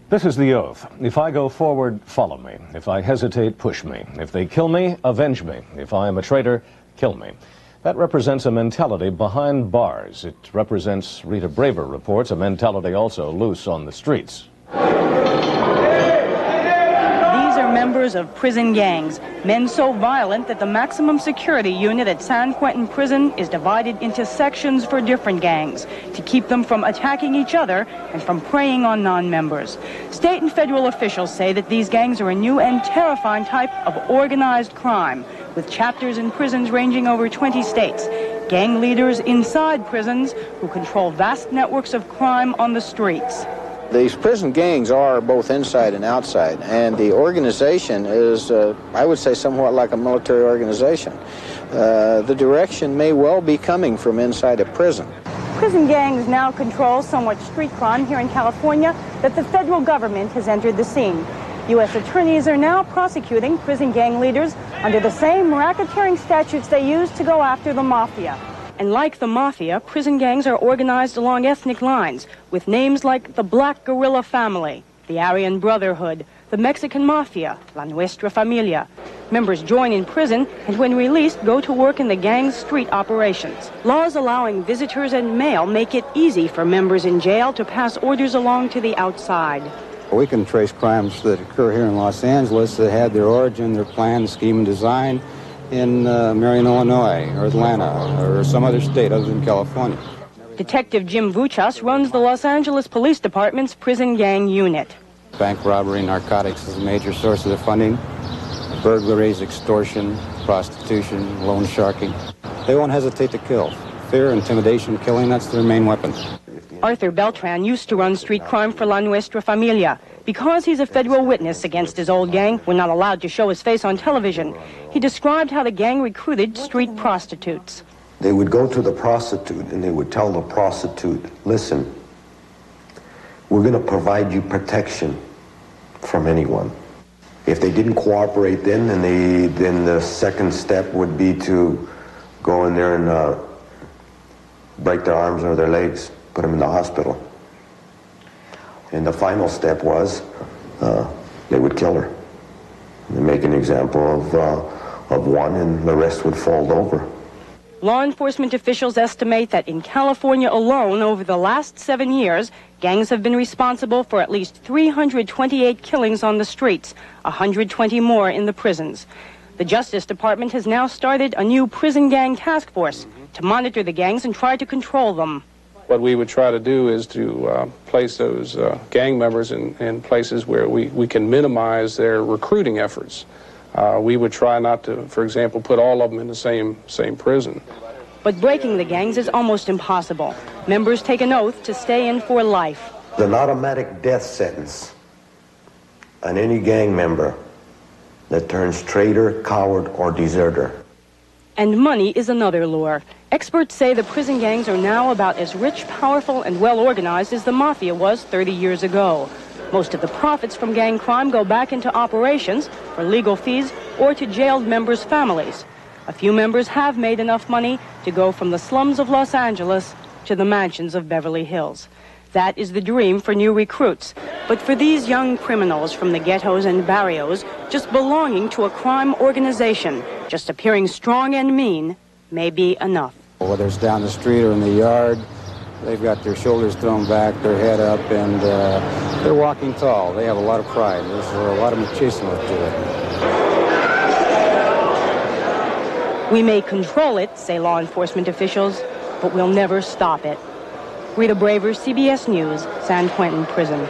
This is the oath. If I go forward, follow me. If I hesitate, push me. If they kill me, avenge me. If I am a traitor, kill me. That represents a mentality behind bars. It represents, Rita Braver reports, a mentality also loose on the streets. Members of prison gangs, men so violent that the maximum security unit at San Quentin prison is divided into sections for different gangs to keep them from attacking each other and from preying on non-members. State and federal officials say that these gangs are a new and terrifying type of organized crime, with chapters in prisons ranging over 20 states, gang leaders inside prisons who control vast networks of crime on the streets. These prison gangs are both inside and outside, and the organization is, I would say, somewhat like a military organization. The direction may well be coming from inside a prison. Prison gangs now control so much street crime here in California that the federal government has entered the scene. U.S. attorneys are now prosecuting prison gang leaders under the same racketeering statutes they used to go after the mafia. And like the mafia, prison gangs are organized along ethnic lines, with names like the Black Guerrilla Family, the Aryan Brotherhood, the Mexican Mafia, La Nuestra Familia. Members join in prison and when released go to work in the gang's street operations. Laws allowing visitors and mail make it easy for members in jail to pass orders along to the outside. We can trace crimes that occur here in Los Angeles that had their origin, their plan, scheme, and design in Marion, Illinois, or Atlanta, or some other state other than California. Detective Jim Vuchas runs the Los Angeles Police Department's prison gang unit. Bank robbery, narcotics is a major source of their funding. Burglaries, extortion, prostitution, loan sharking. They won't hesitate to kill. Fear, intimidation, killing, that's their main weapon. Arthur Beltran used to run street crime for La Nuestra Familia. Because he's a federal witness against his old gang, we're not allowed to show his face on television. He described how the gang recruited street prostitutes. They would go to the prostitute and they would tell the prostitute, listen, we're going to provide you protection from anyone. If they didn't cooperate then the second step would be to go in there and break their arms or their legs, put them in the hospital. And the final step was they would kill her. They make an example of one and the rest would fold over. Law enforcement officials estimate that in California alone, over the last 7 years, gangs have been responsible for at least 328 killings on the streets, 120 more in the prisons. The Justice Department has now started a new prison gang task force to monitor the gangs and try to control them. What we would try to do is to place those gang members in places where we can minimize their recruiting efforts. We would try not to, for example, put all of them in the same prison. But breaking the gangs is almost impossible. Members take an oath to stay in for life. An automatic death sentence on any gang member that turns traitor, coward, or deserter. And money is another lure. Experts say the prison gangs are now about as rich, powerful, and well-organized as the mafia was 30 years ago. Most of the profits from gang crime go back into operations, for legal fees, or to jailed members' families. A few members have made enough money to go from the slums of Los Angeles to the mansions of Beverly Hills. That is the dream for new recruits. But for these young criminals from the ghettos and barrios, just belonging to a crime organization, just appearing strong and mean, may be enough. Whether it's down the street or in the yard, they've got their shoulders thrown back, their head up, and they're walking tall. They have a lot of pride. There's a lot of machismo to it. We may control it, say law enforcement officials, but we'll never stop it. Rita Braver, CBS News, San Quentin Prison.